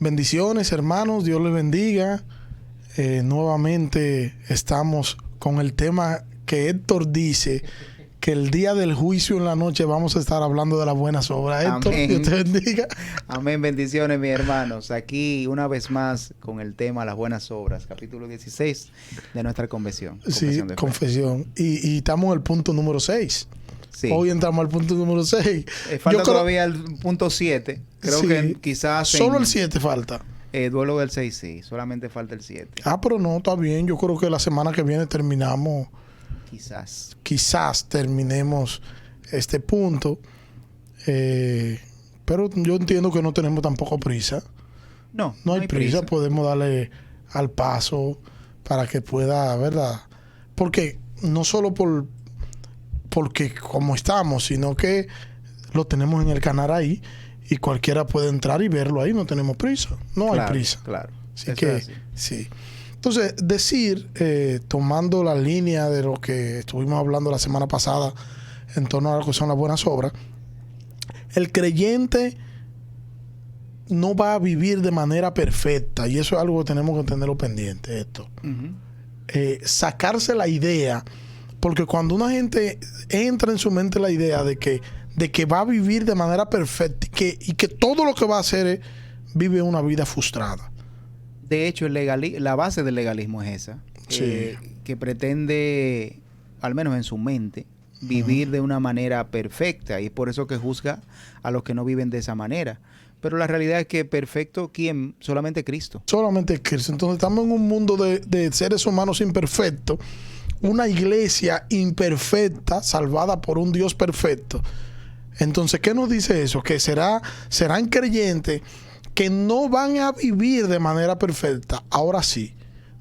Bendiciones, hermanos, Dios les bendiga. Nuevamente estamos con el tema que Héctor dice, que el día del juicio en la noche vamos a estar hablando de las buenas obras. Héctor, Amén. Dios te bendiga. Amén, bendiciones, mis hermanos. Aquí una vez más con el tema las buenas obras, capítulo 16 de nuestra confesión. Sí, De fe. confesión. Y estamos en el punto número 6. Sí. Hoy entramos al punto número 6. Falta todavía el punto 7. Creo sí, que quizás... Solo el 7 falta. Duelo del 6, sí. Solamente falta el 7. Ah, pero no, está bien. Yo creo que la semana que viene terminamos. Quizás terminemos este punto. Pero yo entiendo que no tenemos tampoco prisa. No hay prisa. Podemos darle al paso para que pueda, ¿verdad? Porque no solo porque como estamos, sino que lo tenemos en el canal ahí y cualquiera puede entrar y verlo ahí. No tenemos prisa. Hay prisa. Claro. Así que, sí. Entonces, tomando la línea de lo que estuvimos hablando la semana pasada en torno a lo que son las buenas obras, el creyente no va a vivir de manera perfecta, y eso es algo que tenemos que tenerlo pendiente, esto. Sacarse la idea, porque cuando una gente entra en su mente la idea de que va a vivir de manera perfecta y que todo lo que va a hacer es vive una vida frustrada. De hecho, la base del legalismo es esa. Sí. Que pretende, al menos en su mente, vivir de una manera perfecta. Y es por eso que juzga a los que no viven de esa manera. Pero la realidad es que perfecto, ¿quién? Solamente Cristo. Solamente Cristo. Entonces estamos en un mundo de seres humanos imperfectos. Una iglesia imperfecta, salvada por un Dios perfecto. Entonces, ¿qué nos dice eso? Que serán creyentes que no van a vivir de manera perfecta. Ahora sí,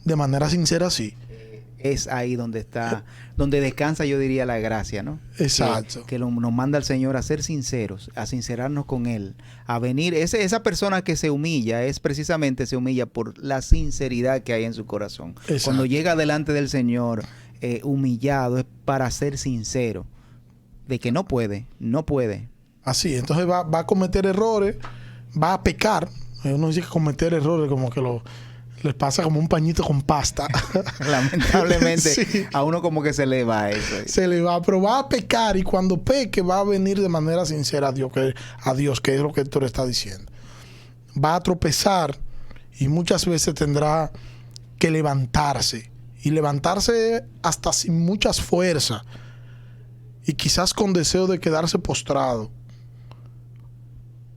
de manera sincera sí. Es ahí donde descansa, yo diría, la gracia, ¿no? Exacto. Que nos manda el Señor a ser sinceros, a sincerarnos con Él, a venir. Esa persona que se humilla, se humilla por la sinceridad que hay en su corazón. Exacto. Cuando llega delante del Señor humillado, es para ser sincero de que no puede. Así, entonces va a cometer errores, va a pecar. Uno dice que cometer errores como que les pasa como un pañito con pasta. Lamentablemente, sí. A uno como que se le va eso. Se le va, pero va a pecar, y cuando peque va a venir de manera sincera a Dios, que es lo que Héctor está diciendo. Va a tropezar y muchas veces tendrá que levantarse. Y levantarse hasta sin muchas fuerzas. Y quizás con deseo de quedarse postrado.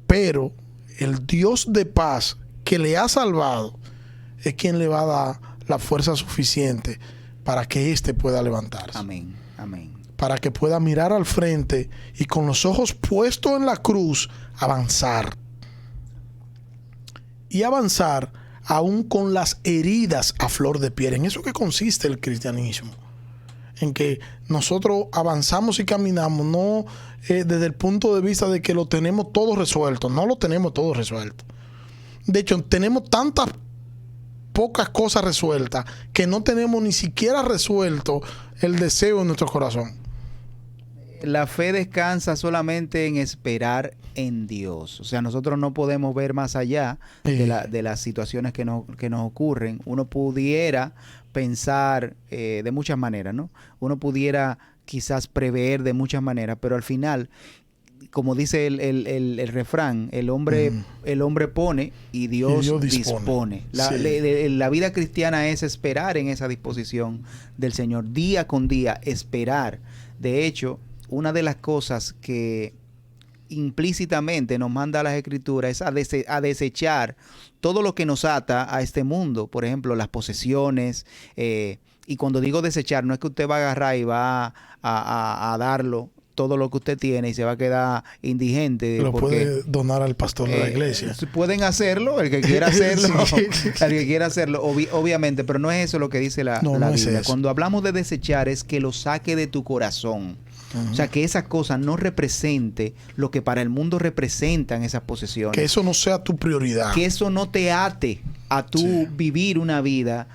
Pero el Dios de paz que le ha salvado es quien le va a dar la fuerza suficiente para que éste pueda levantarse. Amén, amén. Para que pueda mirar al frente y con los ojos puestos en la cruz avanzar. Y avanzar aún con las heridas a flor de piel. En eso que consiste el cristianismo. En que nosotros avanzamos y caminamos no desde el punto de vista de que lo tenemos todo resuelto. No lo tenemos todo resuelto. De hecho, tenemos tantas pocas cosas resueltas que no tenemos ni siquiera resuelto el deseo en nuestro corazón. La fe descansa solamente en esperar en Dios. O sea, nosotros no podemos ver más allá de las situaciones que nos ocurren. Uno pudiera pensar de muchas maneras, ¿no? Uno pudiera quizás prever de muchas maneras, pero al final, como dice el refrán, el hombre pone y Dios dispone. La vida cristiana es esperar en esa disposición del Señor, día con día, esperar. De hecho, una de las cosas que implícitamente nos manda las Escrituras es a desechar todo lo que nos ata a este mundo. Por ejemplo, las posesiones. Y cuando digo desechar, no es que usted va a agarrar y va a darlo todo lo que usted tiene y se va a quedar indigente. Lo puede donar al pastor de la iglesia. Pueden hacerlo, el que quiera hacerlo, sí. el que quiera hacerlo, obviamente, pero no es eso lo que dice la Biblia. Cuando hablamos de desechar es que lo saque de tu corazón. O sea, que esa cosa no represente lo que para el mundo representan esas posesiones. Que eso no sea tu prioridad. Que eso no te ate a tú vivir una vida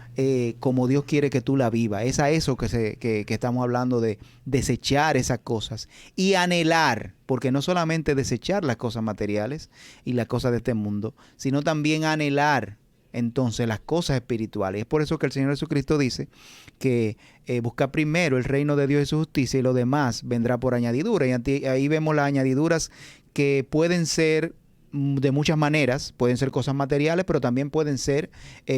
como Dios quiere que tú la vivas. Es a eso que estamos hablando, de desechar esas cosas y anhelar, porque no solamente desechar las cosas materiales y las cosas de este mundo, sino también anhelar entonces las cosas espirituales. Es por eso que el Señor Jesucristo dice que busca primero el reino de Dios y su justicia, y lo demás vendrá por añadidura. Y ahí vemos las añadiduras que pueden ser de muchas maneras. Pueden ser cosas materiales, pero también pueden ser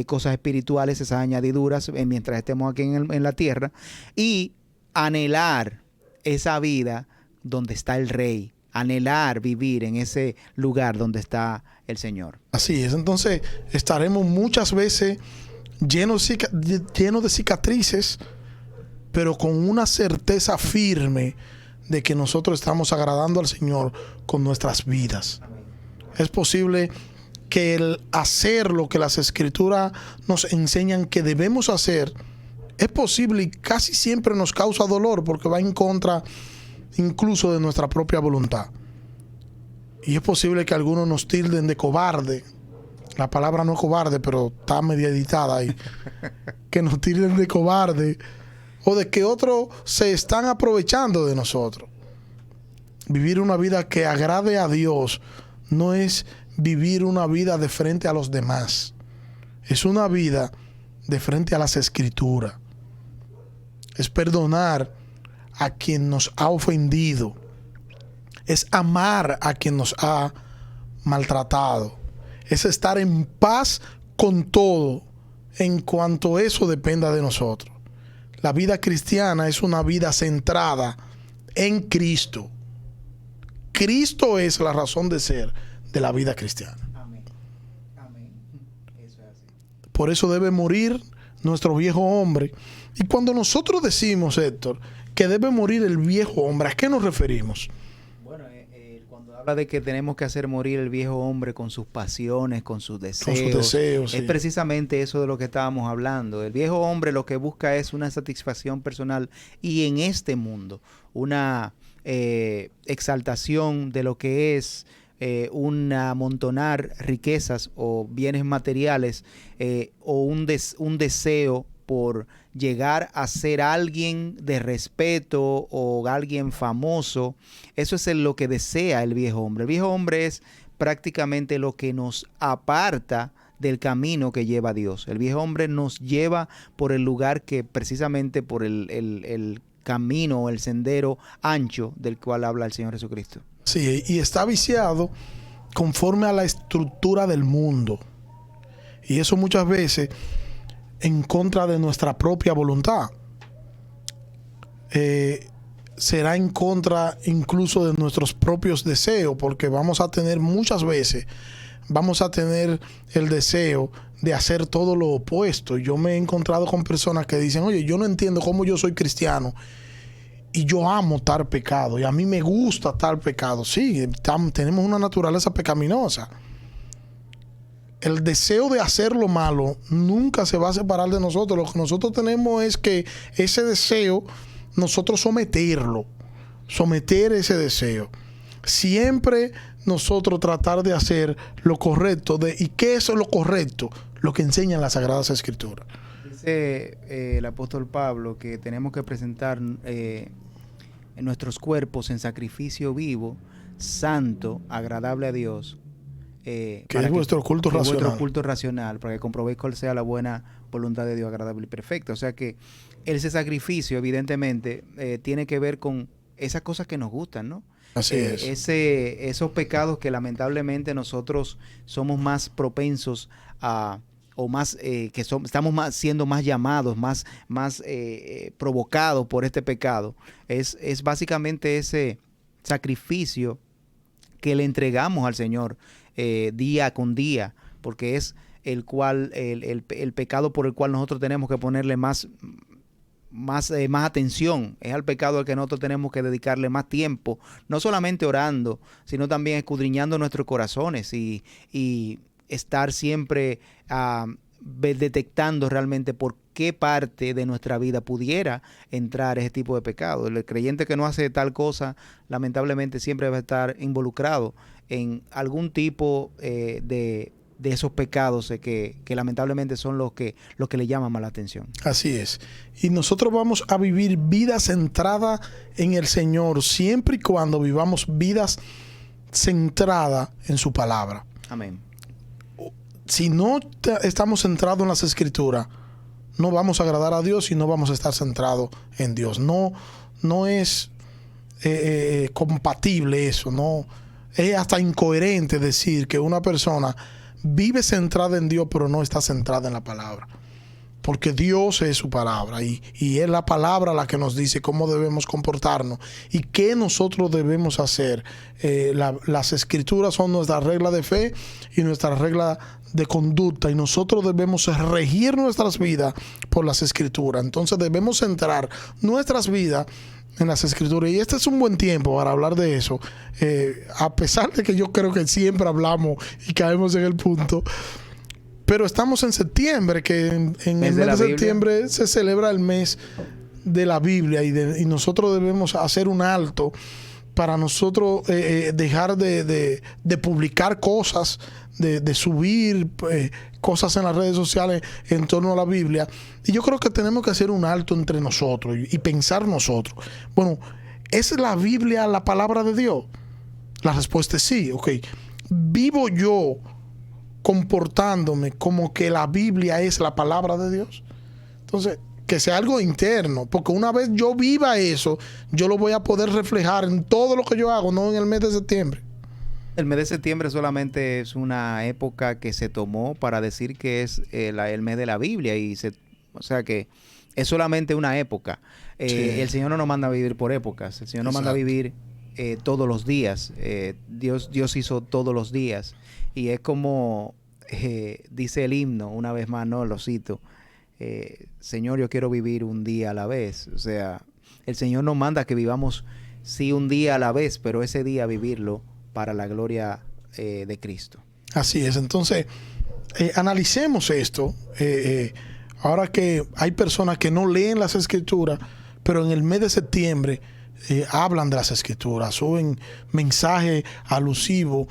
cosas espirituales, esas añadiduras, mientras estemos aquí en la tierra. Y anhelar esa vida donde está el Rey, anhelar vivir en ese lugar donde está el Señor. Así es. Entonces estaremos muchas veces llenos de cicatrices, pero con una certeza firme de que nosotros estamos agradando al Señor con nuestras vidas. Es posible que el hacer lo que las Escrituras nos enseñan que debemos hacer, es posible y casi siempre nos causa dolor, porque va en contra incluso de nuestra propia voluntad. Y es posible que algunos nos tilden de cobarde. La palabra no es cobarde, pero está media editada ahí. Que nos tilden de cobarde, o de que otros se están aprovechando de nosotros. Vivir una vida que agrade a Dios no es vivir una vida de frente a los demás. Es una vida de frente a las Escrituras. Es perdonar a quien nos ha ofendido. Es amar a quien nos ha maltratado. Es estar en paz con todo en cuanto eso dependa de nosotros. La vida cristiana es una vida centrada en Cristo. Cristo es la razón de ser de la vida cristiana. Amén. Amén. Eso es así. Por eso debe morir nuestro viejo hombre. Y cuando nosotros decimos, Héctor, que debe morir el viejo hombre, ¿a qué nos referimos? Bueno, cuando habla de que tenemos que hacer morir el viejo hombre con sus pasiones, con sus deseos, sí. Es precisamente eso de lo que estábamos hablando. El viejo hombre lo que busca es una satisfacción personal, y en este mundo una exaltación de lo que es un amontonar riquezas o bienes materiales, o un deseo por llegar a ser alguien de respeto o alguien famoso. Eso es lo que desea el viejo hombre. El viejo hombre es prácticamente lo que nos aparta del camino que lleva a Dios. El viejo hombre nos lleva por el lugar que precisamente por el camino o el sendero ancho del cual habla el Señor Jesucristo. Sí, y está viciado conforme a la estructura del mundo. Y eso muchas veces en contra de nuestra propia voluntad. Será en contra incluso de nuestros propios deseos, porque muchas veces vamos a tener el deseo de hacer todo lo opuesto. Yo me he encontrado con personas que dicen, oye, yo no entiendo cómo yo soy cristiano y yo amo tal pecado, y a mí me gusta tal pecado. Sí, tenemos una naturaleza pecaminosa. El deseo de hacer lo malo nunca se va a separar de nosotros. Lo que nosotros tenemos es que ese deseo, nosotros someter ese deseo. Siempre nosotros tratar de hacer lo correcto. ¿Y qué es lo correcto? Lo que enseñan las Sagradas Escrituras. Dice el apóstol Pablo que tenemos que presentar nuestros cuerpos en sacrificio vivo, santo, agradable a Dios. Que es vuestro culto racional. Vuestro culto racional, para que comprobéis cuál sea la buena voluntad de Dios, agradable y perfecta. O sea que ese sacrificio, evidentemente, tiene que ver con esas cosas que nos gustan, ¿no? Así es. Esos pecados que lamentablemente nosotros somos más propensos a, o más estamos siendo más llamados, más provocados por este pecado. Es básicamente ese sacrificio que le entregamos al Señor día con día, porque es el pecado por el cual nosotros tenemos que ponerle más atención. Es al pecado al que nosotros tenemos que dedicarle más tiempo, no solamente orando, sino también escudriñando nuestros corazones y estar siempre detectando realmente por qué parte de nuestra vida pudiera entrar ese tipo de pecado. El creyente que no hace tal cosa, lamentablemente siempre va a estar involucrado en algún tipo de esos pecados que lamentablemente son los que le llaman más la atención. Así es. Y nosotros vamos a vivir vidas centradas en el Señor siempre y cuando vivamos vidas centradas en su palabra. Amén. Si no estamos centrados en las Escrituras, no vamos a agradar a Dios y no vamos a estar centrados en Dios. No es compatible eso. No es hasta incoherente decir que una persona vive centrada en Dios pero no está centrada en la palabra, porque Dios es su palabra y es la palabra la que nos dice cómo debemos comportarnos y qué nosotros debemos hacer. Las Escrituras son nuestra regla de fe y nuestra regla de conducta, y nosotros debemos regir nuestras vidas por las Escrituras. Entonces debemos centrar nuestras vidas en las Escrituras, y este es un buen tiempo para hablar de eso, a pesar de que yo creo que siempre hablamos y caemos en el punto. Pero estamos en septiembre, que en el mes de septiembre se celebra el mes de la Biblia, y nosotros debemos hacer un alto para nosotros dejar de publicar cosas, de subir cosas en las redes sociales en torno a la Biblia. Y yo creo que tenemos que hacer un alto entre nosotros y pensar nosotros. Bueno, ¿es la Biblia la palabra de Dios? La respuesta es sí. Ok. ¿Vivo yo comportándome como que la Biblia es la palabra de Dios? Entonces, que sea algo interno, porque una vez yo viva eso, yo lo voy a poder reflejar en todo lo que yo hago, no en el mes de septiembre. El mes de septiembre solamente es una época que se tomó para decir que es el mes de la Biblia, o sea que es solamente una época. Sí. El Señor no nos manda a vivir por épocas, el Señor nos manda a vivir todos los días. Dios hizo todos los días, y es como dice el himno, una vez más, no lo cito, Señor, yo quiero vivir un día a la vez. O sea, el Señor nos manda que vivamos sí un día a la vez, pero ese día vivirlo para la gloria de Cristo. Así es. Entonces, analicemos esto. Ahora que hay personas que no leen las Escrituras, pero en el mes de septiembre hablan de las Escrituras, suben mensajes alusivos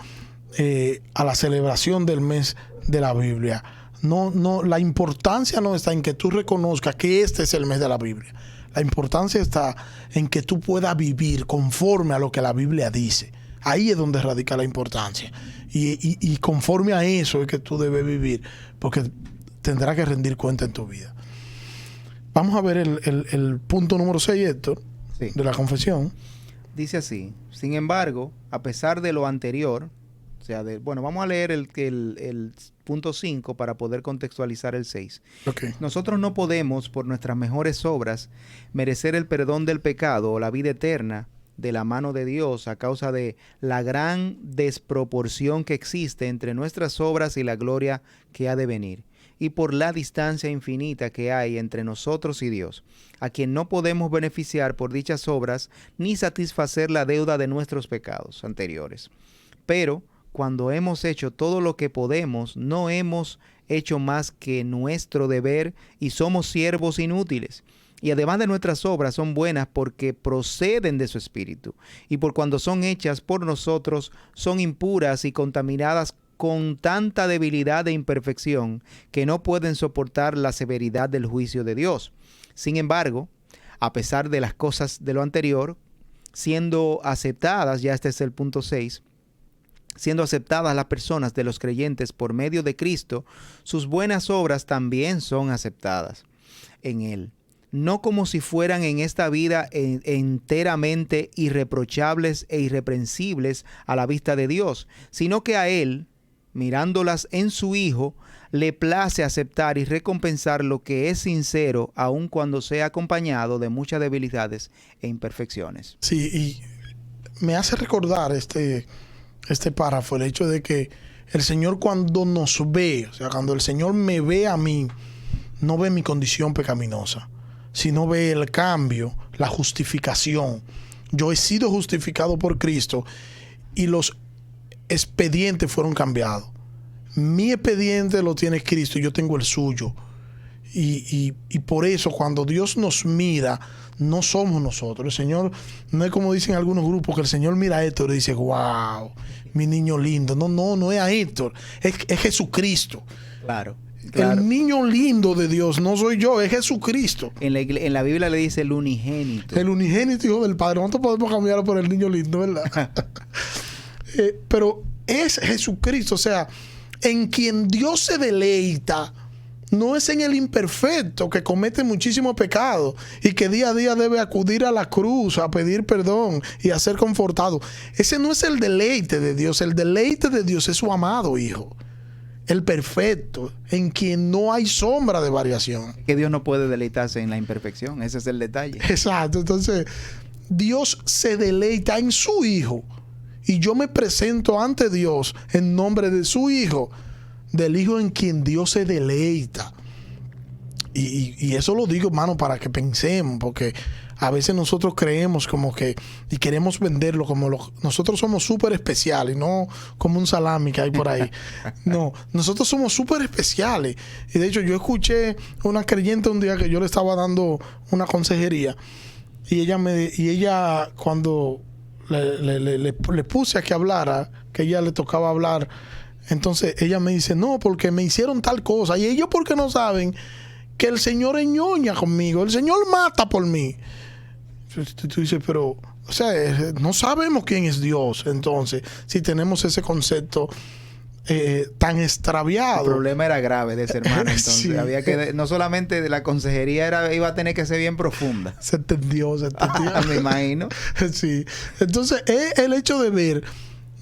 a la celebración del mes de la Biblia. No, la importancia no está en que tú reconozcas que este es el mes de la Biblia. La importancia está en que tú puedas vivir conforme a lo que la Biblia dice. Ahí es donde radica la importancia. Y conforme a eso es que tú debes vivir, porque tendrás que rendir cuenta en tu vida. Vamos a ver el punto número 6, Héctor, sí, de la confesión. Dice así: sin embargo, a pesar de lo anterior, o sea, vamos a leer el punto 5 para poder contextualizar el 6. Okay. Nosotros no podemos, por nuestras mejores obras, merecer el perdón del pecado o la vida eterna de la mano de Dios a causa de la gran desproporción que existe entre nuestras obras y la gloria que ha de venir, y por la distancia infinita que hay entre nosotros y Dios, a quien no podemos beneficiar por dichas obras ni satisfacer la deuda de nuestros pecados anteriores. Pero cuando hemos hecho todo lo que podemos, no hemos hecho más que nuestro deber y somos siervos inútiles. Y además de nuestras obras son buenas porque proceden de su Espíritu, y por cuando son hechas por nosotros son impuras y contaminadas con tanta debilidad e imperfección que no pueden soportar la severidad del juicio de Dios. Sin embargo, a pesar de las cosas de lo anterior, siendo aceptadas, ya este es el punto 6, siendo aceptadas las personas de los creyentes por medio de Cristo, sus buenas obras también son aceptadas en Él. No como si fueran en esta vida enteramente irreprochables e irreprensibles a la vista de Dios, sino que a Él, mirándolas en su Hijo, le place aceptar y recompensar lo que es sincero, aun cuando sea acompañado de muchas debilidades e imperfecciones. Sí, y me hace recordar este párrafo, el hecho de que el Señor, cuando nos ve, o sea, cuando el Señor me ve a mí, no ve mi condición pecaminosa, sino ve el cambio, la justificación. Yo he sido justificado por Cristo y los expedientes fueron cambiados. Mi expediente lo tiene Cristo y yo tengo el suyo. Y por eso cuando Dios nos mira, no somos nosotros. El Señor, no es como dicen algunos grupos, que el Señor mira a Héctor y dice, wow, mi niño lindo. No es a Héctor, es Jesucristo. Claro. El niño lindo de Dios no soy yo, es Jesucristo. En la Biblia le dice el unigénito. El unigénito hijo del Padre. Nosotros podemos cambiarlo por el niño lindo, ¿verdad? Pero es Jesucristo. O sea, en quien Dios se deleita, no es en el imperfecto que comete muchísimo pecado y que día a día debe acudir a la cruz a pedir perdón y a ser confortado. Ese no es el deleite de Dios. El deleite de Dios es su amado Hijo, el perfecto, en quien no hay sombra de variación. Que Dios no puede deleitarse en la imperfección. Ese es el detalle. Exacto. Entonces, Dios se deleita en su Hijo. Y yo me presento ante Dios en nombre de su Hijo, del Hijo en quien Dios se deleita. Y eso lo digo, hermano, para que pensemos, porque a veces nosotros creemos como que, y queremos venderlo como nosotros somos súper especiales, no como un salami que hay por ahí. No, nosotros somos súper especiales. Y de hecho yo escuché una creyente un día que yo le estaba dando una consejería, y ella cuando le puse a que hablara, que ella le tocaba hablar, entonces ella me dice, no, porque me hicieron tal cosa. Y ellos, porque no saben que el Señor enñoña conmigo, el Señor mata por mí. Tú dices, pero, o sea, no sabemos quién es Dios. Entonces, si tenemos ese concepto tan extraviado. El problema era grave de ese hermano. Entonces, sí. Había que, no solamente de la consejería iba a tener que ser bien profunda. Se entendió. Me imagino. Sí. Entonces, el hecho de ver,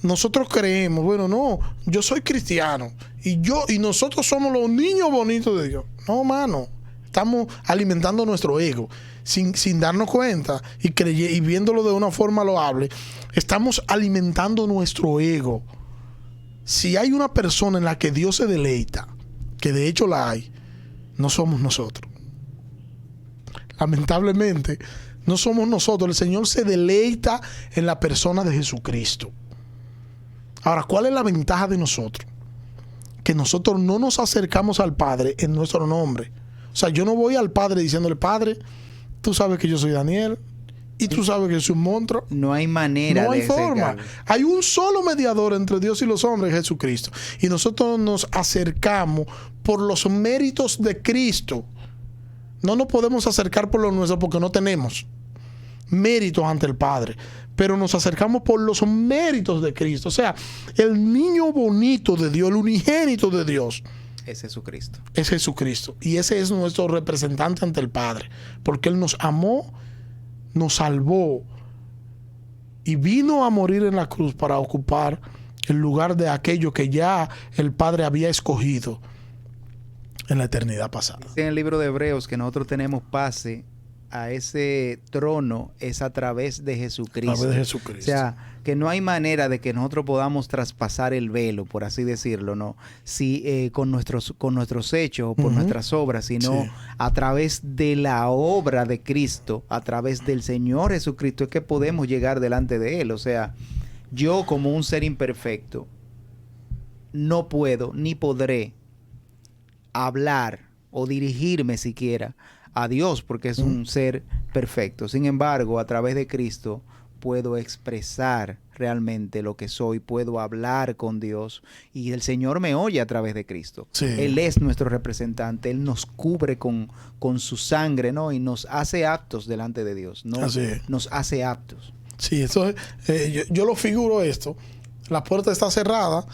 nosotros creemos, bueno, no, yo soy cristiano y nosotros somos los niños bonitos de Dios. No, mano, estamos alimentando nuestro ego sin darnos cuenta y viéndolo de una forma loable. Estamos alimentando nuestro ego. Si hay una persona en la que Dios se deleita, que de hecho la hay, no somos nosotros. Lamentablemente, no somos nosotros. El Señor se deleita en la persona de Jesucristo. Ahora, ¿cuál es la ventaja de nosotros? Que nosotros no nos acercamos al Padre en nuestro nombre. O sea, yo no voy al Padre diciéndole, Padre, tú sabes que yo soy Daniel y tú sabes que yo soy un monstruo. No hay manera. No hay forma. Hay un solo mediador entre Dios y los hombres, Jesucristo. Y nosotros nos acercamos por los méritos de Cristo. No nos podemos acercar por lo nuestro porque no tenemos méritos ante el Padre, pero nos acercamos por los méritos de Cristo. O sea, el niño bonito de Dios, el unigénito de Dios, es Jesucristo. Es Jesucristo. Y ese es nuestro representante ante el Padre, porque Él nos amó, nos salvó y vino a morir en la cruz para ocupar el lugar de aquello que ya el Padre había escogido en la eternidad pasada. Dice en el libro de Hebreos que nosotros tenemos pase a ese trono es a través de Jesucristo. A través de Jesucristo. O sea, que no hay manera de que nosotros podamos traspasar el velo, por así decirlo, ¿no? Si con nuestros hechos o por nuestras obras, sino sí, a través de la obra de Cristo, a través del Señor Jesucristo, es que podemos llegar delante de Él. O sea, yo como un ser imperfecto no puedo ni podré hablar o dirigirme siquiera a Dios porque es un ser perfecto. Sin embargo, a través de Cristo puedo expresar realmente lo que soy, puedo hablar con Dios y el Señor me oye a través de Cristo. Sí. Él es nuestro representante, Él nos cubre con su sangre, ¿no? Y nos hace aptos delante de Dios, ¿no? Nos hace aptos. Sí, eso yo lo figuro esto. La puerta está cerrada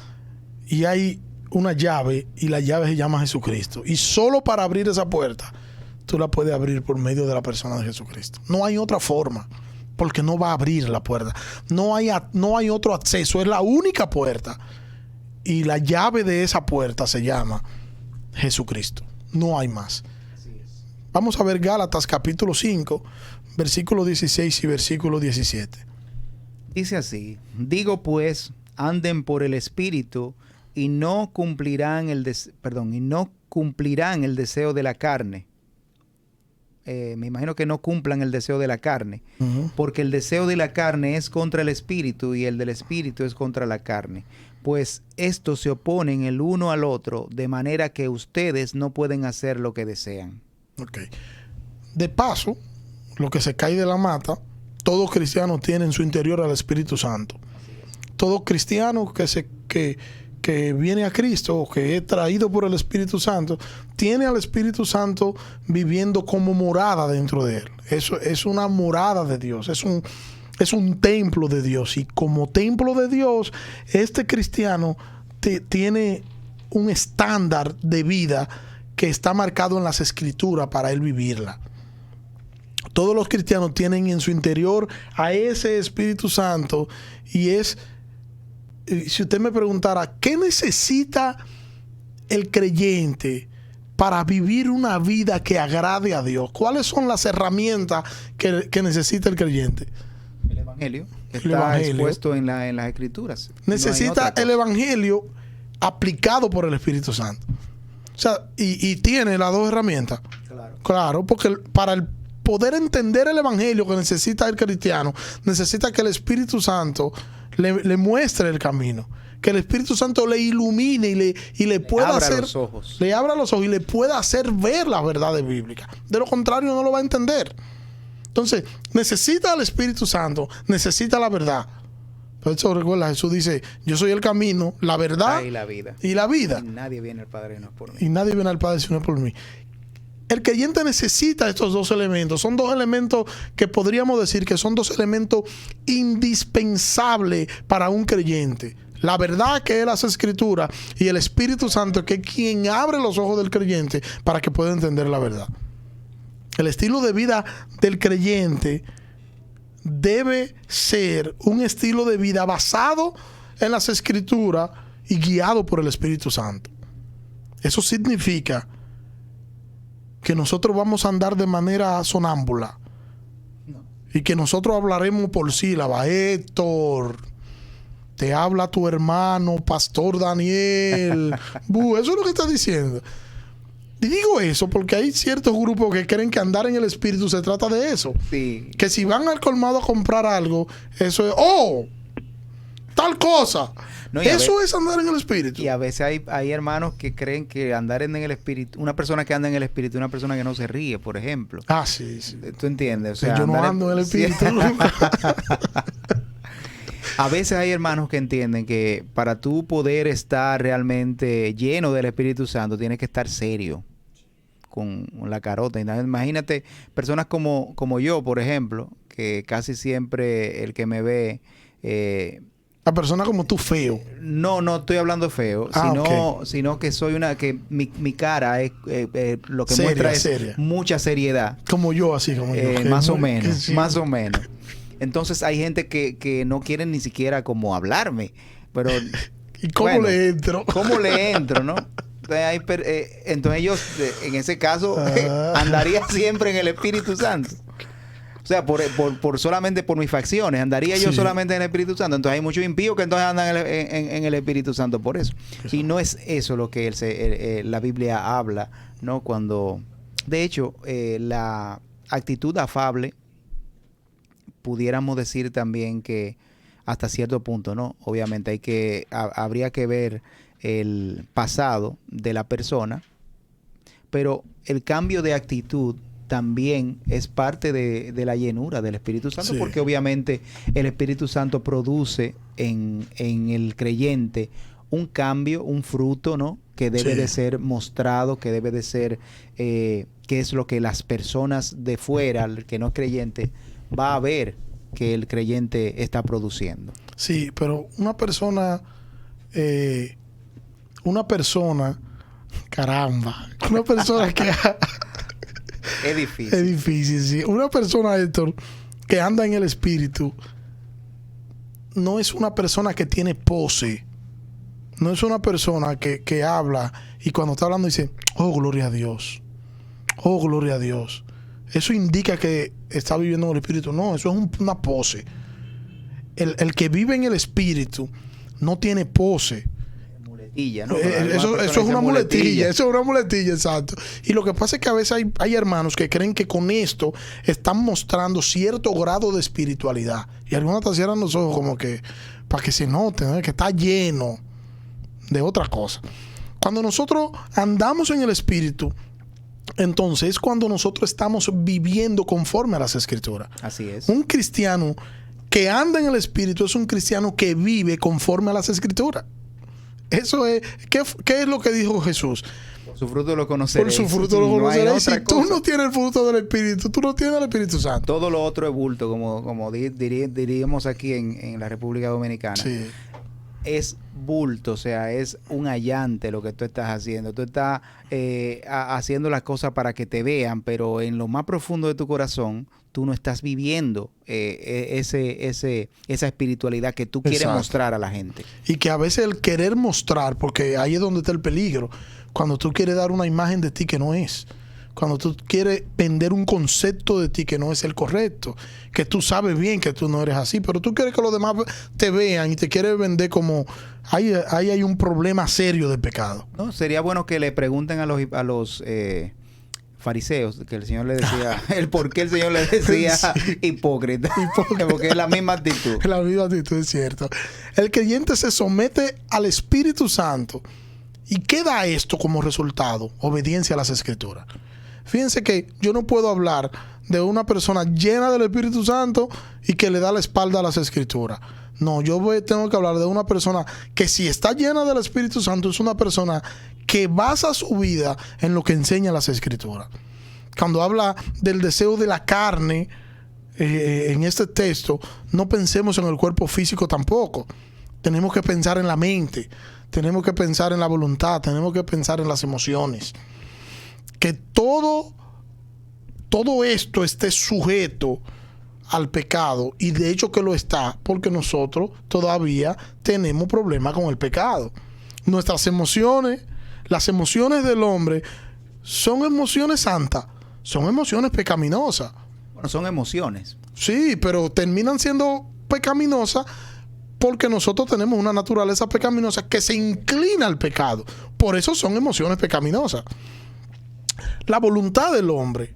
y hay una llave y la llave se llama Jesucristo. Y solo para abrir esa puerta tú la puedes abrir por medio de la persona de Jesucristo. No hay otra forma, porque no va a abrir la puerta. No hay otro acceso, es la única puerta. Y la llave de esa puerta se llama Jesucristo. No hay más. Así es. Vamos a ver Gálatas capítulo 5, versículo 16 y versículo 17. Dice así: digo pues, anden por el Espíritu y no cumplirán el deseo de la carne. me imagino que no cumplan el deseo de la carne, porque el deseo de la carne es contra el espíritu y el del espíritu es contra la carne. Pues estos se oponen el uno al otro, de manera que ustedes no pueden hacer lo que desean. Ok. De paso, lo que se cae de la mata, todo cristiano tiene en su interior al Espíritu Santo. Todo cristiano que viene a Cristo o que es traído por el Espíritu Santo, tiene al Espíritu Santo viviendo como morada dentro de él. Eso es una morada de Dios, es un templo de Dios. Y como templo de Dios, este cristiano tiene un estándar de vida que está marcado en las Escrituras para él vivirla. Todos los cristianos tienen en su interior a ese Espíritu Santo y es... Si usted me preguntara, ¿qué necesita el creyente para vivir una vida que agrade a Dios? ¿Cuáles son las herramientas que necesita el creyente? El Evangelio. Está expuesto en las Escrituras. Necesita el Evangelio aplicado por el Espíritu Santo. O sea, y tiene las dos herramientas. Claro, porque para el poder entender el Evangelio que necesita el cristiano, necesita que el Espíritu Santo le muestre el camino, que el Espíritu Santo le ilumine y le pueda hacer los ojos. Le abra los ojos y le pueda hacer ver las verdades bíblicas. De lo contrario no lo va a entender. Entonces necesita al Espíritu Santo, necesita la verdad. Por eso recuerda, Jesús dice: yo soy el camino, la verdad y la vida. Y nadie viene al Padre si no es por mí. Y nadie viene al Padre si no es por mí. El creyente necesita estos dos elementos. Son dos elementos que podríamos decir que son dos elementos indispensables para un creyente. La verdad, que es las Escrituras, y el Espíritu Santo, que es quien abre los ojos del creyente para que pueda entender la verdad. El estilo de vida del creyente debe ser un estilo de vida basado en las Escrituras y guiado por el Espíritu Santo. Eso significa que nosotros vamos a andar de manera sonámbula. No. Y que nosotros hablaremos por sílaba. Héctor, te habla tu hermano, Pastor Daniel. Eso es lo que está diciendo. Y digo eso porque hay ciertos grupos que creen que andar en el Espíritu se trata de eso. Sí. Que si van al colmado a comprar algo, eso es, tal cosa. No, eso es andar en el Espíritu. Y a veces hay hermanos que creen que andar en el Espíritu, una persona que anda en el Espíritu, una persona que no se ríe, por ejemplo. Sí. ¿Tú entiendes? O sea, yo no ando en el Espíritu. A veces hay hermanos que entienden que para tú poder estar realmente lleno del Espíritu Santo, tienes que estar serio con la carota. Imagínate personas como yo, por ejemplo, que casi siempre el que me ve... La persona como tú feo. No estoy hablando feo, sino que soy que mi cara es lo que muestra es mucha seriedad. Como yo, así como yo. Más o menos. Entonces hay gente que no quieren ni siquiera como hablarme. Pero ¿y cómo le entro? ¿Cómo le entro, no? Entonces ellos, en ese caso, andaría siempre en el Espíritu Santo. O sea, solamente por mis facciones, andaría yo solamente en el Espíritu Santo. Entonces hay muchos impíos que entonces andan en el Espíritu Santo por eso. Y no es eso lo que la Biblia habla, ¿no? Cuando, de hecho, la actitud afable, pudiéramos decir también que hasta cierto punto, ¿no? Obviamente habría que ver el pasado de la persona, pero el cambio de actitud también es parte de la llenura del Espíritu Santo, porque obviamente el Espíritu Santo produce en el creyente un cambio, un fruto, ¿no? Que debe de ser mostrado, que debe de ser, que es lo que las personas de fuera, el que no es creyente, va a ver que el creyente está produciendo. Sí, pero una persona, caramba, una persona que... Es difícil. Es difícil, sí. Una persona, Héctor, que anda en el Espíritu, no es una persona que tiene pose. No es una persona que habla y cuando está hablando dice, oh, gloria a Dios. Oh, gloria a Dios. Eso indica que está viviendo en el Espíritu. No, eso es una pose. El que vive en el Espíritu no tiene pose. muletilla, ¿no? Eso es una muletilla. Eso es una muletilla, exacto. Y lo que pasa es que a veces hay hermanos que creen que con esto están mostrando cierto grado de espiritualidad. Y algunos te cierran los ojos como que para que se note, ¿no? Que está lleno de otra cosa. Cuando nosotros andamos en el Espíritu, entonces es cuando nosotros estamos viviendo conforme a las Escrituras. Así es. Un cristiano que anda en el Espíritu es un cristiano que vive conforme a las Escrituras. Eso es. ¿Qué es lo que dijo Jesús? Por su fruto lo conoceréis. Por su fruto lo conoceréis. Si tú no tienes el fruto del Espíritu, tú no tienes el Espíritu Santo. Todo lo otro es bulto, como diríamos aquí en la República Dominicana. Sí. Es bulto, o sea, es un allante lo que tú estás haciendo. Tú estás haciendo las cosas para que te vean, pero en lo más profundo de tu corazón, tú no estás viviendo esa espiritualidad que tú quieres mostrar a la gente. Y que a veces el querer mostrar, porque ahí es donde está el peligro, cuando tú quieres dar una imagen de ti que no es. Cuando tú quieres vender un concepto de ti que no es el correcto, que tú sabes bien que tú no eres así, pero tú quieres que los demás te vean y te quieres vender como... Ahí hay un problema serio de pecado. No, sería bueno que le pregunten a los fariseos, que el Señor le decía, el por qué el Señor le decía sí. hipócrita, porque es la misma actitud. La misma actitud, es cierto. El creyente se somete al Espíritu Santo. ¿Y qué da esto como resultado? Obediencia a las Escrituras. Fíjense que yo no puedo hablar de una persona llena del Espíritu Santo y que le da la espalda a las Escrituras. No, tengo que hablar de una persona que si está llena del Espíritu Santo es una persona que basa su vida en lo que enseña las Escrituras. Cuando habla del deseo de la carne en este texto, no pensemos en el cuerpo físico tampoco. Tenemos que pensar en la mente, tenemos que pensar en la voluntad, tenemos que pensar en las emociones. Que todo esto esté sujeto al pecado, y de hecho que lo está, porque nosotros todavía tenemos problemas con el pecado. Nuestras emociones, las emociones del hombre, son emociones santas, son emociones pecaminosas. Bueno, son emociones. Sí, pero terminan siendo pecaminosas porque nosotros tenemos una naturaleza pecaminosa que se inclina al pecado. Por eso son emociones pecaminosas. La voluntad del hombre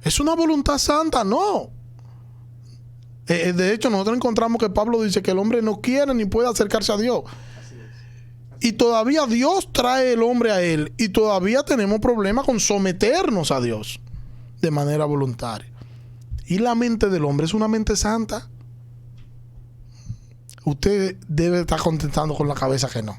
¿es una voluntad santa? No. De hecho, nosotros encontramos que Pablo dice que el hombre no quiere ni puede acercarse a Dios. Y todavía Dios trae el hombre a él. Y todavía tenemos problemas con someternos a Dios de manera voluntaria. Y la mente del hombre es una mente santa. Usted debe estar contestando con la cabeza que no.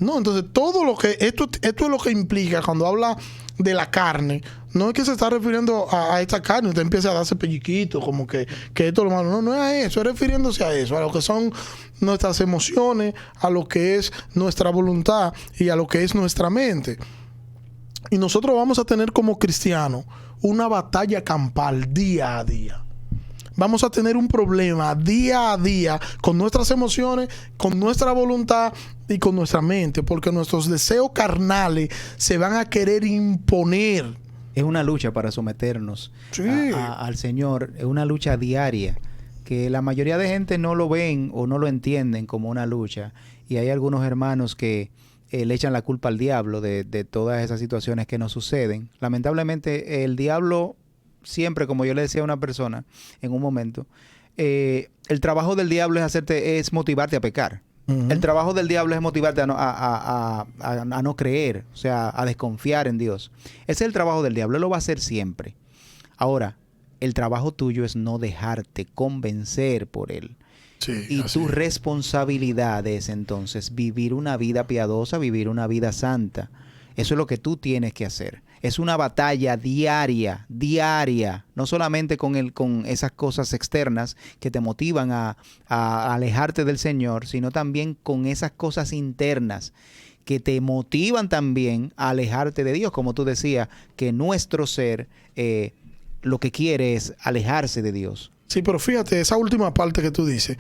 No, entonces todo lo que... Esto es lo que implica cuando habla de la carne. No es que se está refiriendo a esta carne. Usted empieza a darse pelliquitos como que esto es lo malo. No es a eso. Es refiriéndose a eso. A lo que son nuestras emociones, a lo que es nuestra voluntad y a lo que es nuestra mente. Y nosotros vamos a tener como cristianos una batalla campal día a día. Vamos a tener un problema día a día con nuestras emociones, con nuestra voluntad y con nuestra mente, porque nuestros deseos carnales se van a querer imponer. Es una lucha para someternos al Señor, es una lucha diaria, que la mayoría de gente no lo ven o no lo entienden como una lucha, y hay algunos hermanos que le echan la culpa al diablo de todas esas situaciones que nos suceden. Lamentablemente el diablo siempre, como yo le decía a una persona en un momento, el trabajo del diablo es motivarte a pecar. Uh-huh. El trabajo del diablo es motivarte a no creer, o sea, a desconfiar en Dios. Ese es el trabajo del diablo, él lo va a hacer siempre. Ahora, el trabajo tuyo es no dejarte convencer por él. Sí, y tu responsabilidad es entonces vivir una vida piadosa, vivir una vida santa. Eso es lo que tú tienes que hacer. Es una batalla diaria, no solamente con esas cosas externas que te motivan a alejarte del Señor, sino también con esas cosas internas que te motivan también a alejarte de Dios. Como tú decías, que nuestro ser lo que quiere es alejarse de Dios. Sí, pero fíjate, esa última parte que tú dices,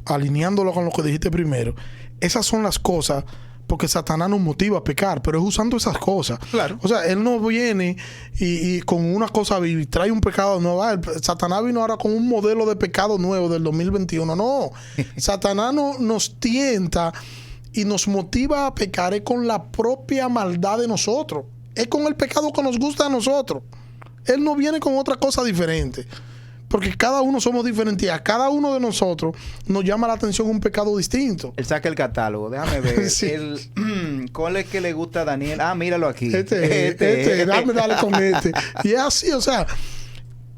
alineándolo con lo que dijiste primero, esas son las cosas. Porque Satanás nos motiva a pecar, pero es usando esas cosas. Claro. O sea, él no viene y con una cosa y trae un pecado nuevo. Satanás vino ahora con un modelo de pecado nuevo del 2021. No. Satanás nos tienta y nos motiva a pecar es con la propia maldad de nosotros. Es con el pecado que nos gusta a nosotros. Él no viene con otra cosa diferente. Porque cada uno somos diferentes y a cada uno de nosotros nos llama la atención un pecado distinto. Él saca el catálogo, déjame ver. Sí. ¿Cuál es que le gusta a Daniel? Ah, míralo aquí. Dale con este. Y es así, o sea,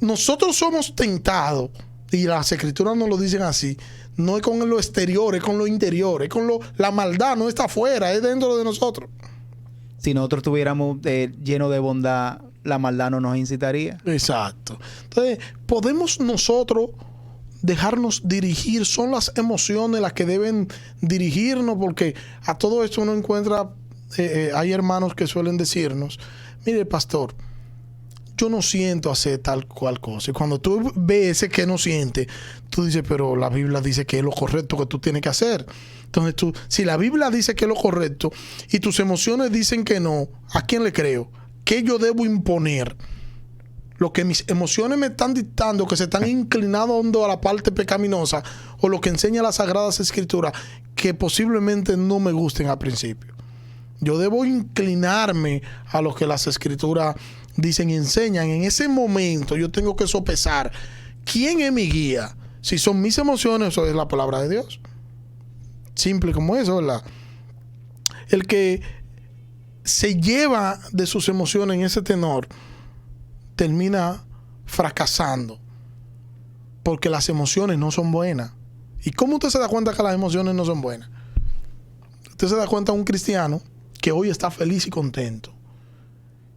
nosotros somos tentados, y las escrituras nos lo dicen así, no es con lo exterior, es con lo interior, es con la maldad, no está afuera, es dentro de nosotros. Si nosotros estuviéramos llenos de bondad, la maldad no nos incitaría. Exacto. Entonces, podemos nosotros dejarnos dirigir. Son las emociones las que deben dirigirnos, porque a todo esto uno encuentra, hay hermanos que suelen decirnos, mire, pastor, yo no siento hacer tal cual cosa. Y cuando tú ves ese que no siente, tú dices, pero la Biblia dice que es lo correcto que tú tienes que hacer. Entonces tú, si la Biblia dice que es lo correcto y tus emociones dicen que no, ¿a quién le creo? ¿Qué yo debo imponer? Lo que mis emociones me están dictando, que se están inclinando a la parte pecaminosa, o lo que enseña las Sagradas Escrituras, que posiblemente no me gusten al principio. Yo debo inclinarme a lo que las Escrituras dicen y enseñan. En ese momento yo tengo que sopesar quién es mi guía. Si son mis emociones o es la palabra de Dios. Simple como eso, ¿verdad? El que se lleva de sus emociones en ese tenor termina fracasando, porque las emociones no son buenas. ¿Y cómo usted se da cuenta que las emociones no son buenas? Usted se da cuenta de un cristiano que hoy está feliz y contento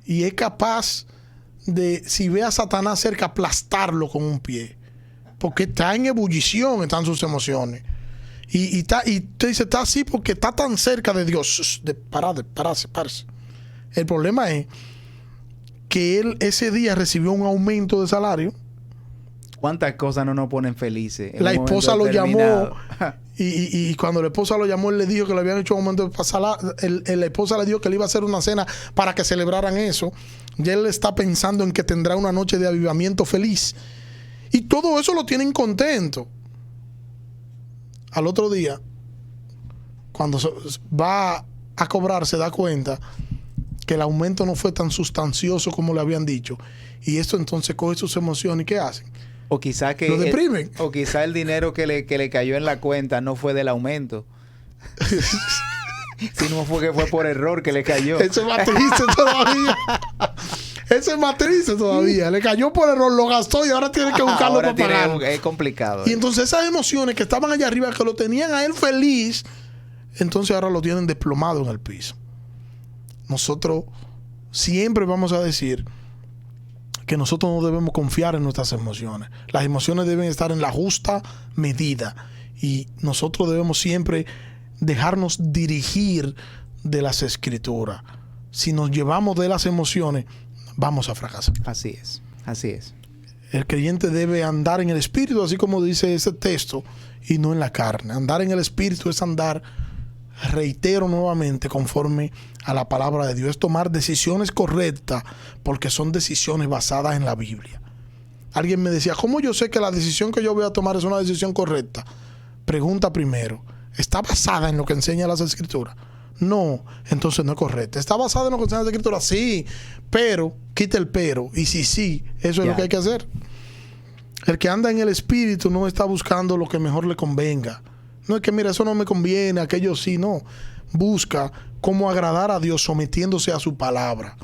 y es capaz de, si ve a Satanás cerca, aplastarlo con un pie, porque está en ebullición, están sus emociones. Y usted dice, está así porque está tan cerca de Dios. Párase. El problema es que él ese día recibió un aumento de salario. ¿Cuántas cosas no nos ponen felices? La esposa lo llamó y cuando la esposa lo llamó, él le dijo que le habían hecho un aumento de salario. La esposa le dijo que le iba a hacer una cena para que celebraran eso. Y él está pensando en que tendrá una noche de avivamiento feliz. Y todo eso lo tienen contento. Al otro día, cuando va a cobrar, se da cuenta que el aumento no fue tan sustancioso como le habían dicho. Y esto entonces coge sus emociones y ¿qué hacen? O quizá que lo deprimen. O quizá el dinero que le cayó en la cuenta no fue del aumento. Sino fue que fue por error que le cayó. Eso es más triste todavía. Eso es más triste todavía. Le cayó por error, lo gastó y ahora tiene que buscarlo para pagar. Es complicado. Y entonces esas emociones que estaban allá arriba, que lo tenían a él feliz, entonces ahora lo tienen desplomado en el piso. Nosotros siempre vamos a decir que nosotros no debemos confiar en nuestras emociones. Las emociones deben estar en la justa medida. Y nosotros debemos siempre dejarnos dirigir de las Escrituras. Si nos llevamos de las emociones, vamos a fracasar. Así es, así es. El creyente debe andar en el Espíritu, así como dice ese texto, y no en la carne. Andar en el Espíritu es andar, reitero nuevamente, conforme a la palabra de Dios. Es tomar decisiones correctas, porque son decisiones basadas en la Biblia. Alguien me decía, ¿cómo yo sé que la decisión que yo voy a tomar es una decisión correcta? Pregunta primero, ¿está basada en lo que enseña las Escrituras? No, entonces no es correcta. ¿Está basada en lo que enseña las Escrituras? Sí, pero, quita el pero. Y si sí, eso es lo que hay que hacer. El que anda en el Espíritu no está buscando lo que mejor le convenga. No es que, mira, eso no me conviene, aquello sí, no. Busca cómo agradar a Dios sometiéndose a su palabra.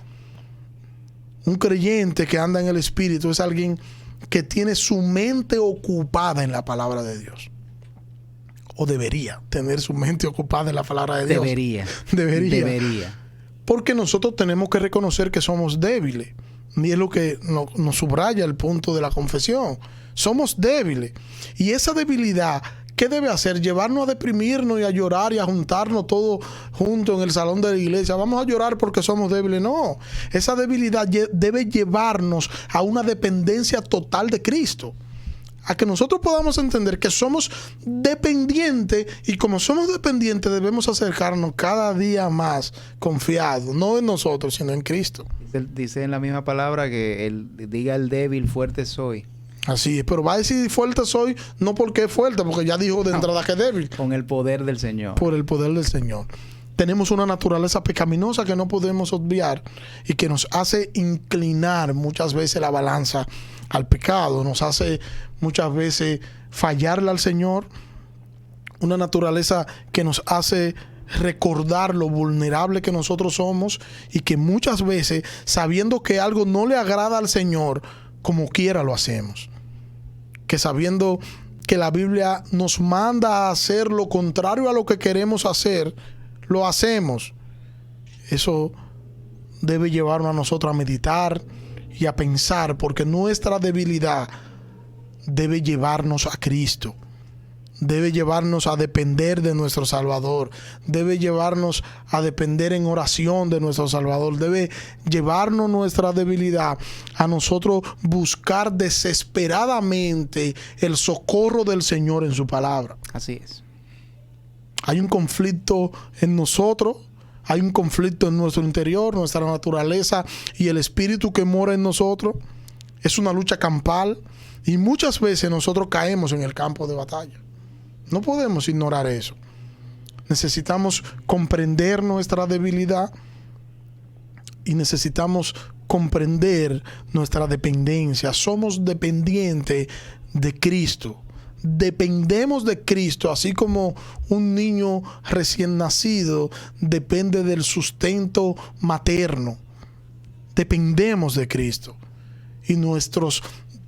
Un creyente que anda en el Espíritu es alguien que tiene su mente ocupada en la palabra de Dios. O debería tener su mente ocupada en la palabra de Dios. Debería. Porque nosotros tenemos que reconocer que somos débiles. Y es lo que nos subraya el punto de la confesión. Somos débiles. Y esa debilidad, ¿qué debe hacer? Llevarnos a deprimirnos y a llorar y a juntarnos todos juntos en el salón de la iglesia. Vamos a llorar porque somos débiles. No. Esa debilidad debe llevarnos a una dependencia total de Cristo. A que nosotros podamos entender que somos dependientes, y como somos dependientes debemos acercarnos cada día más confiados, no en nosotros, sino en Cristo. Dice en la misma palabra que diga el débil, fuerte soy. Así es, pero va a decir fuerte soy, no porque es fuerte, porque ya dijo de entrada que es débil. Con el poder del Señor. Por el poder del Señor. Tenemos una naturaleza pecaminosa que no podemos obviar y que nos hace inclinar muchas veces la balanza al pecado, nos hace muchas veces fallarle al Señor. Una naturaleza que nos hace recordar lo vulnerable que nosotros somos y que muchas veces, sabiendo que algo no le agrada al Señor, como quiera lo hacemos. Que sabiendo que la Biblia nos manda a hacer lo contrario a lo que queremos hacer, lo hacemos. Eso debe llevarnos a nosotros a meditar y a pensar, porque nuestra debilidad debe llevarnos a Cristo. Debe llevarnos a depender de nuestro Salvador. Debe llevarnos a depender en oración de nuestro Salvador. Debe llevarnos nuestra debilidad a nosotros buscar desesperadamente el socorro del Señor en su palabra. Así es. Hay un conflicto en nosotros. Hay un conflicto en nuestro interior, nuestra naturaleza y el espíritu que mora en nosotros. Es una lucha campal y muchas veces nosotros caemos en el campo de batalla. No podemos ignorar eso. Necesitamos comprender nuestra debilidad y necesitamos comprender nuestra dependencia. Somos dependientes de Cristo. Dependemos de Cristo, así como un niño recién nacido depende del sustento materno. Dependemos de Cristo y nuestros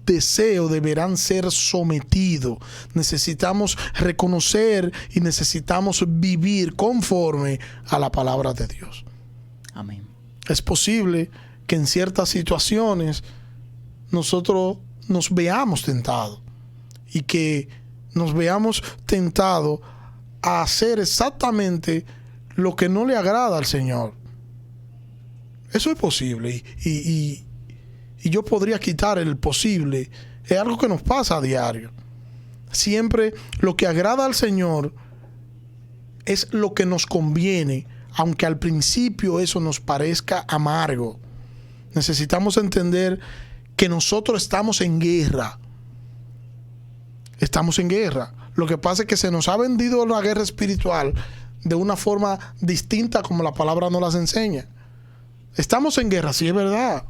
deseos deberán ser sometidos. Necesitamos reconocer y necesitamos vivir conforme a la palabra de Dios. Amén. Es posible que en ciertas situaciones nosotros nos veamos tentados y que nos veamos tentados a hacer exactamente lo que no le agrada al Señor. Eso es posible y yo podría quitar el posible. Es algo que nos pasa a diario. Siempre lo que agrada al Señor es lo que nos conviene, aunque al principio eso nos parezca amargo. Necesitamos entender que nosotros estamos en guerra. Estamos en guerra. Lo que pasa es que se nos ha vendido la guerra espiritual de una forma distinta como la palabra nos las enseña. Estamos en guerra, sí es verdad.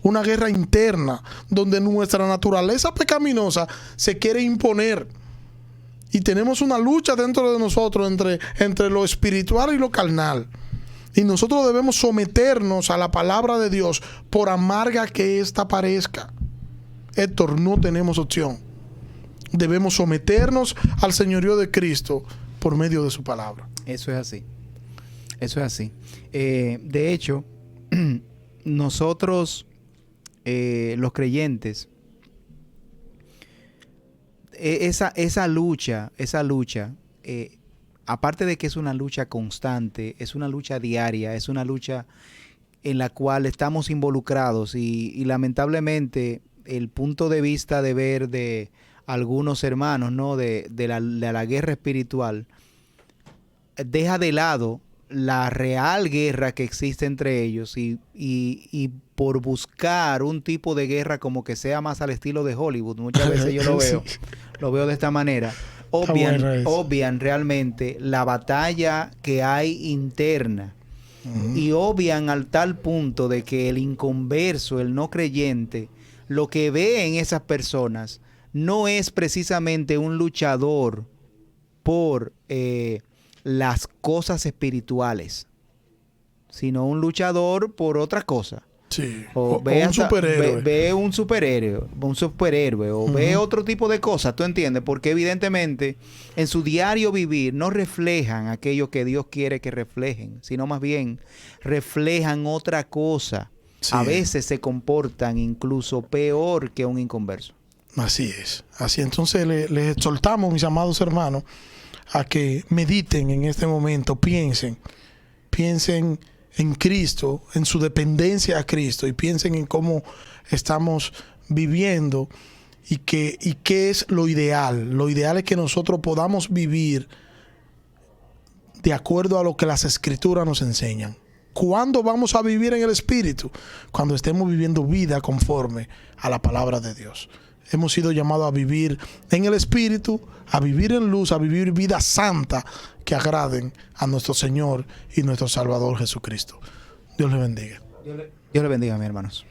Una guerra interna donde nuestra naturaleza pecaminosa se quiere imponer. Y tenemos una lucha dentro de nosotros entre lo espiritual y lo carnal. Y nosotros debemos someternos a la palabra de Dios, por amarga que ésta parezca. Héctor, no tenemos opción. Debemos someternos al señorío de Cristo por medio de su palabra. Eso es así. Eso es así. De hecho, nosotros, los creyentes, esa lucha, aparte de que es una lucha constante, es una lucha diaria, es una lucha en la cual estamos involucrados y lamentablemente el punto de vista de ver de algunos hermanos, ¿no? de la guerra espiritual deja de lado la real guerra que existe entre ellos y por buscar un tipo de guerra como que sea más al estilo de Hollywood, muchas veces yo lo veo de esta manera, obvian realmente la batalla que hay interna. Y obvian al tal punto de que el inconverso, el no creyente, lo que ve en esas personas no es precisamente un luchador por las cosas espirituales, sino un luchador por otra cosa. Sí. O un superhéroe. Ve un superhéroe o ve otro tipo de cosas, ¿tú entiendes? Porque evidentemente en su diario vivir no reflejan aquello que Dios quiere que reflejen, sino más bien reflejan otra cosa. Sí. A veces se comportan incluso peor que un inconverso. Así es. Así entonces les exhortamos, mis amados hermanos, a que mediten en este momento, piensen en Cristo, en su dependencia a Cristo, y piensen en cómo estamos viviendo y qué es lo ideal. Lo ideal es que nosotros podamos vivir de acuerdo a lo que las Escrituras nos enseñan. ¿Cuándo vamos a vivir en el Espíritu? Cuando estemos viviendo vida conforme a la palabra de Dios. hemos sido llamados a vivir en el Espíritu, a vivir en luz, a vivir vida santa que agraden a nuestro Señor y nuestro Salvador Jesucristo. Dios le bendiga. Dios le bendiga, mis hermanos.